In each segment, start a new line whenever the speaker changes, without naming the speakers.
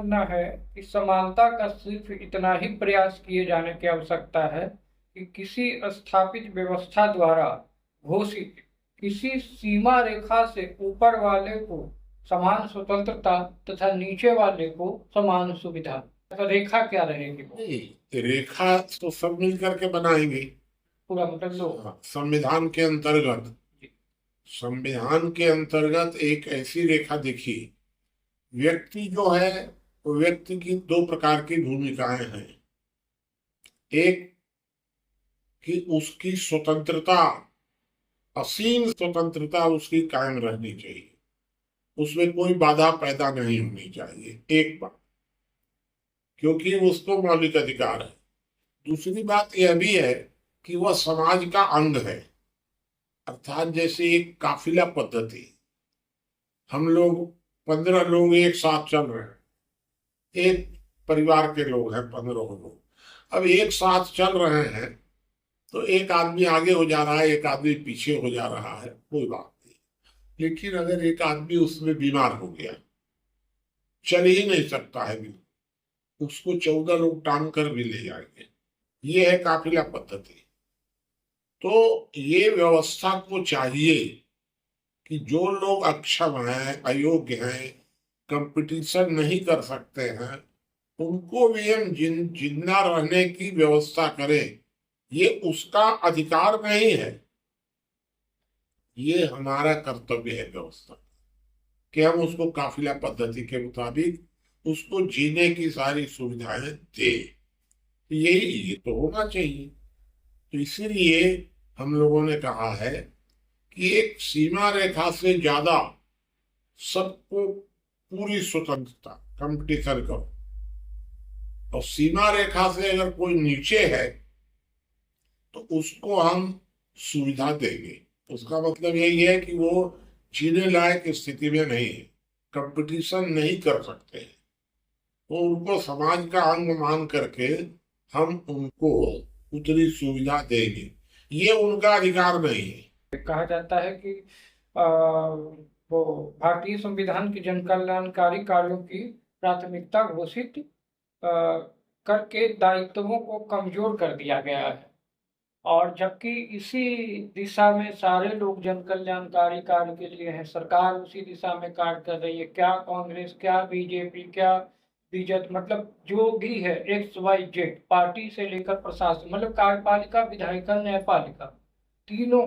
मानना है कि समानता का सिर्फ इतना ही प्रयास किए जाने की आवश्यकता है कि किसी स्थापित व्यवस्था द्वारा घोषित किसी सीमा रेखा से ऊपर वाले को समान स्वतंत्रता तथा नीचे वाले को समान सुविधा। तो रेखा क्या रहेगी वो?
नहीं, रेखा तो सब मिल करके बनाएंगे।
पूरा मतलब लो।
हाँ, संविधान के अंतर्गत एक ऐसी रेखा देखी। व्यक्ति जो है, वो व्यक्ति की दो प्रकार की भूमिकाएं हैं। एक कि उसकी स्वतंत्रता, असीम स्वतंत्रता उसकी कायम रहनी चाहिए, उसमें कोई बाधा पैदा नहीं होनी चाहिए, एक बात, क्योंकि उसको मौलिक अधिकार है। दूसरी बात यह भी है कि वह समाज का अंग है। अर्थात जैसे एक काफिला पद्धति, हम लोग 15 लोग एक साथ चल रहे हैं, एक परिवार के लोग हैं 15 लोग, अब एक साथ चल रहे हैं, तो एक आदमी आगे हो जा रहा है, एक आदमी पीछे हो जा रहा है, कोई बात नहीं। लेकिन अगर एक आदमी उसमें बीमार हो गया, चल ही नहीं सकता है बिल्कुल, उसको 14 लोग टांग कर भी ले जाएंगे। ये है काफिला पद्धति। तो ये व्यवस्था को चाहिए कि जो लोग अक्षम हैं, अयोग्य हैं, कंपटीशन नहीं कर सकते हैं, उनको भी हम जिंदा रहने की व्यवस्था करें। ये उसका अधिकार नहीं है, ये हमारा कर्तव्य है व्यवस्था, कि हम उसको काफिला पद्धति के मुताबिक उसको जीने की सारी सुविधाएं दें। ये तो होना चाहिए। तो इसीलिए हम लोगों ने कहा है कि एक सीमा रेखा से ज्यादा सबको पूरी स्वतंत्रता, कंपटीशन करो, और सीमा रेखा से अगर कोई नीचे है तो उसको हम सुविधा देंगे। उसका मतलब यही है कि वो जीने लायक स्थिति में नहीं है, कंपटीशन नहीं कर सकते हैं, तो उनको समाज का अंग मान करके हम उनको उतनी सुविधा देंगे। ये उनका अधिकार नहीं है।
कहा जाता है कि वो भारतीय संविधान की जन कल्याणकारी कार्यों की प्राथमिकता घोषित करके दायित्वों को कमजोर कर दिया गया है, और जबकि इसी दिशा में सारे लोग जन कल्याणकारी कार्य के लिए हैं, सरकार उसी दिशा में कार्य कर रही है। क्या कांग्रेस, क्या बीजेपी, क्या बीजेपी, मतलब जो भी है XYZ पार्टी से लेकर प्रशासन, मतलब कार्यपालिका, विधायिका, न्यायपालिका, तीनों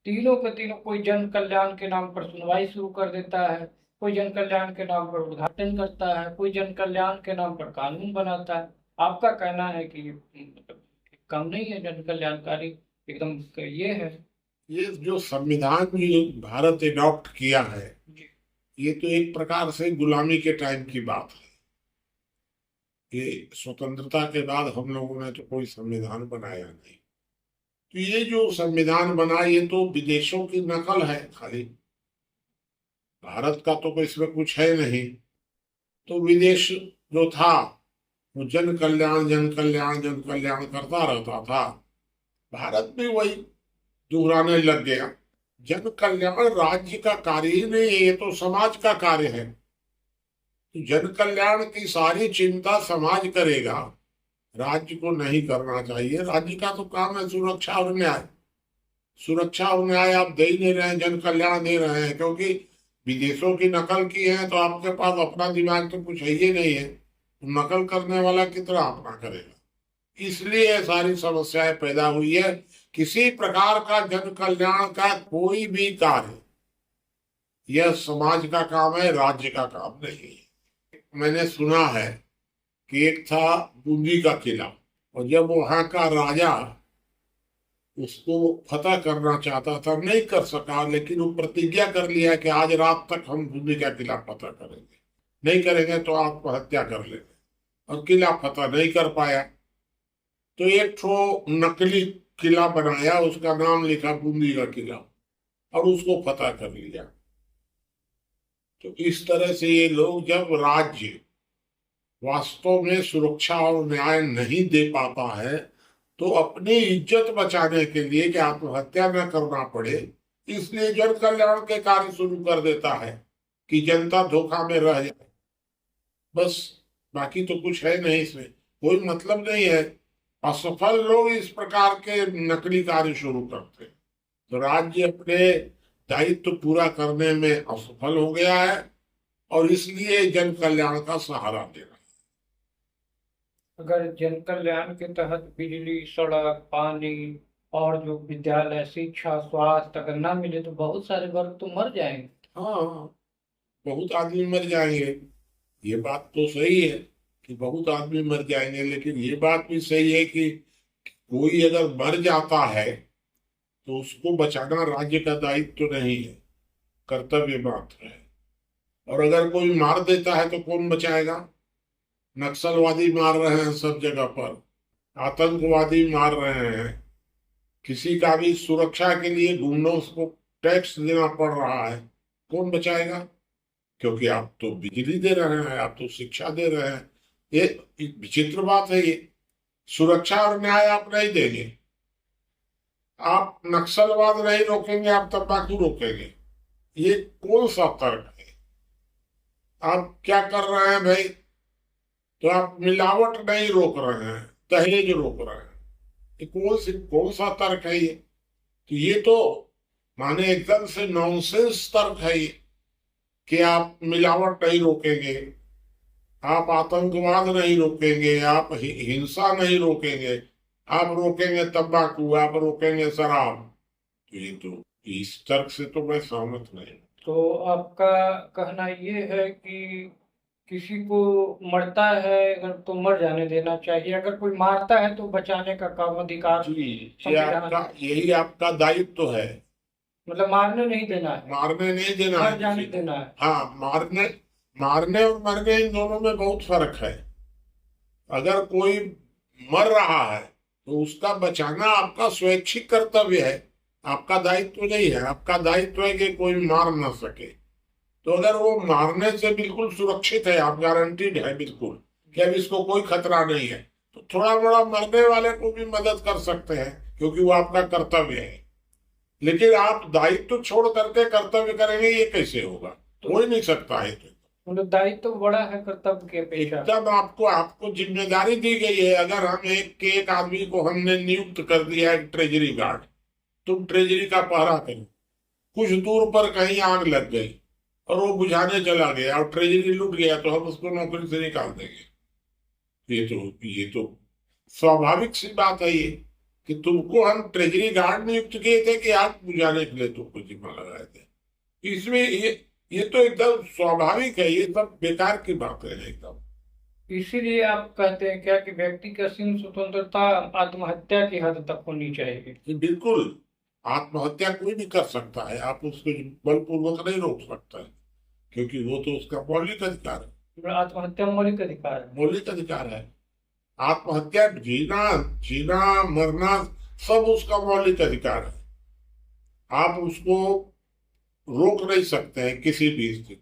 तीनों के तीनों कोई जन कल्याण के नाम पर सुनवाई शुरू कर देता है, कोई जन कल्याण के नाम पर उद्घाटन करता है, कोई जन कल्याण के नाम पर कानून बनाता है। आपका कहना है कि मतलब कम नहीं है जन कल्याणकारी, एकदम ये है।
ये जो संविधान भी भारत एडॉप्ट किया है,
जी।
ये तो एक प्रकार से गुलामी के टाइम की बात है। ये स्वतंत्रता के बाद हम लोगों ने तो कोई संविधान बनाया नहीं। तो ये जो संविधान बना, ये तो विदेशों की नकल है खाली, भारत का तो कोई इसमें कुछ है नहीं। तो विदेश जो था वो जन कल्याण जन कल्याण जन कल्याण करता रहता था, भारत भी वही दोहराने लग गया। जन कल्याण राज्य का कार्य ही नहीं है, ये तो समाज का कार्य है। तो जन कल्याण की सारी चिंता समाज करेगा, राज्य को नहीं करना चाहिए। राज्य का तो काम है सुरक्षा और न्याय। सुरक्षा और न्याय आप दे ही नहीं रहे हैं, जन कल्याण दे रहे हैं, क्योंकि विदेशों की नकल की है, तो आपके पास अपना दिमाग तो कुछ है ही नहीं है, तो नकल करने वाला कितना अपना करेगा। इसलिए ये सारी समस्याएं पैदा हुई है। किसी प्रकार का जन कल्याण का कोई भी कार्य यह समाज का काम है, राज्य का काम नहीं है। मैंने सुना है कि एक था बूंदी का किला, और जब वहां का राजा उसको फतह करना चाहता था, नहीं कर सका, लेकिन वो प्रतिज्ञा कर लिया कि आज रात तक हम बूंदी का किला फतह करेंगे, नहीं करेंगे तो आत्महत्या कर लेंगे। और किला फतह नहीं कर पाया, तो एक ठो नकली किला बनाया, उसका नाम लिखा बूंदी का किला, और उसको फतह कर लिया। तो इस तरह से ये लोग, जब राज्य वास्तव में सुरक्षा और न्याय नहीं दे पाता है, तो अपनी इज्जत बचाने के लिए, कि आत्महत्या न करना पड़े, इसलिए जन कल्याण के कार्य शुरू कर देता है कि जनता धोखा में रह जाए। बस बाकी तो कुछ है नहीं, इसमें कोई मतलब नहीं है। असफल लोग इस प्रकार के नकली कार्य शुरू करते हैं। तो राज्य अपने दायित्व पूरा करने में असफल हो गया है और इसलिए जन कल्याण का सहारा दे रहा है।
अगर जन कल्याण के तहत बिजली, सड़क, पानी और जो विद्यालय, शिक्षा, स्वास्थ्य अगर ना मिले तो बहुत सारे वर्ग तो मर जाएंगे।
हाँ, बहुत आदमी मर जाएंगे, ये बात तो सही है कि बहुत आदमी मर जाएंगे, लेकिन ये बात भी सही है कि कोई अगर मर जाता है तो उसको बचाना राज्य का दायित्व तो नहीं है, कर्तव्य मात्र है। और अगर कोई मार देता है तो कौन बचाएगा? नक्सलवादी मार रहे हैं सब जगह पर, आतंकवादी मार रहे हैं, किसी का भी सुरक्षा के लिए गुंडों को टैक्स देना पड़ रहा है, कौन बचाएगा? क्योंकि आप तो बिजली दे रहे हैं, आप तो शिक्षा दे रहे हैं। ये एक विचित्र बात है। ये सुरक्षा और न्याय आप नहीं देंगे, आप नक्सलवाद नहीं रोकेंगे, आप तंबाकू रोकेंगे, ये कौन सा तर्क है? आप क्या कर रहे हैं भाई? तो आप मिलावट नहीं रोक रहे हैं, दहेज रोक रहे हैं, ये कौन सा तर्क है ये? तो ये तो माने एकदम से नॉनसेंस तर्क है ये कि आप मिलावट नहीं रोकेंगे, आप आतंकवाद नहीं रोकेंगे, आप हिंसा नहीं रोकेंगे, आप रोकेंगे तंबाकू, आप रोकेंगे शराब। तो ये तो इस तर्क से तो मैं सहमत नहीं।
तो आपका कहना ये है कि किसी को मरता है अगर तो मर जाने देना चाहिए, अगर कोई मारता है तो बचाने का काम अधिकार
जी, ये
संविधान,
आपका यही आपका दायित्व तो है।
मतलब मारने नहीं देना है,
मारने नहीं देना
मर
है
जाने
किसी को।
देना है।
हाँ, मारने मारने और मरने इन दोनों में बहुत फर्क है। अगर कोई मर रहा है तो उसका बचाना आपका स्वैच्छिक कर्तव्य है, आपका दायित्व नहीं है। आपका दायित्व है कि कोई मार ना सके। तो अगर वो मारने से बिल्कुल सुरक्षित है, आप गारंटीड है बिल्कुल कि अब इसको कोई खतरा नहीं है, तो थोड़ा बड़ा मरने वाले को भी मदद कर सकते हैं, क्योंकि वो आपका कर्तव्य है। लेकिन आप दायित्व छोड़ करके कर्तव्य करेंगे, ये कैसे होगा? हो ही नहीं सकता है। तो
मतलब दायित्व बड़ा है कर्तव्य के अपेक्षा।
एकदम आपको आपको जिम्मेदारी दी गई है। अगर हम एक आदमी को हमने नियुक्त कर दिया है ट्रेजरी गार्ड, तुम ट्रेजरी का पहरा करो, कुछ दूर पर कहीं आग लग गई और वो बुझाने चला गया और ट्रेजरी लूट गया, तो हम उसको नौकरी से निकाल देंगे? ये तो स्वाभाविक सी बात है ये कि तुमको हम ट्रेजरी गार्ड नियुक्त किए थे कि आग बुझाने के लिए तुमको जिम्मा लगाए थे। इसमें ये तो एकदम स्वाभाविक है, ये सब बेकार की बात है एकदम।
इसीलिए आप कहते हैं क्या कि व्यक्ति की असीम स्वतंत्रता आत्महत्या की हद तक होनी चाहिए।
ये बिल्कुल, आत्महत्या कोई भी कर सकता है, आप उसको बलपूर्वक नहीं रोक सकते, क्योंकि वो तो उसका मौलिक अधिकार है।
मतलब आत्महत्या मौलिक अधिकार है।
मौलिक अधिकार है। आत्महत्या, जीना जीना मरना सब उसका मौलिक अधिकार है। आप उसको रोक नहीं सकते हैं किसी भी स्थिति।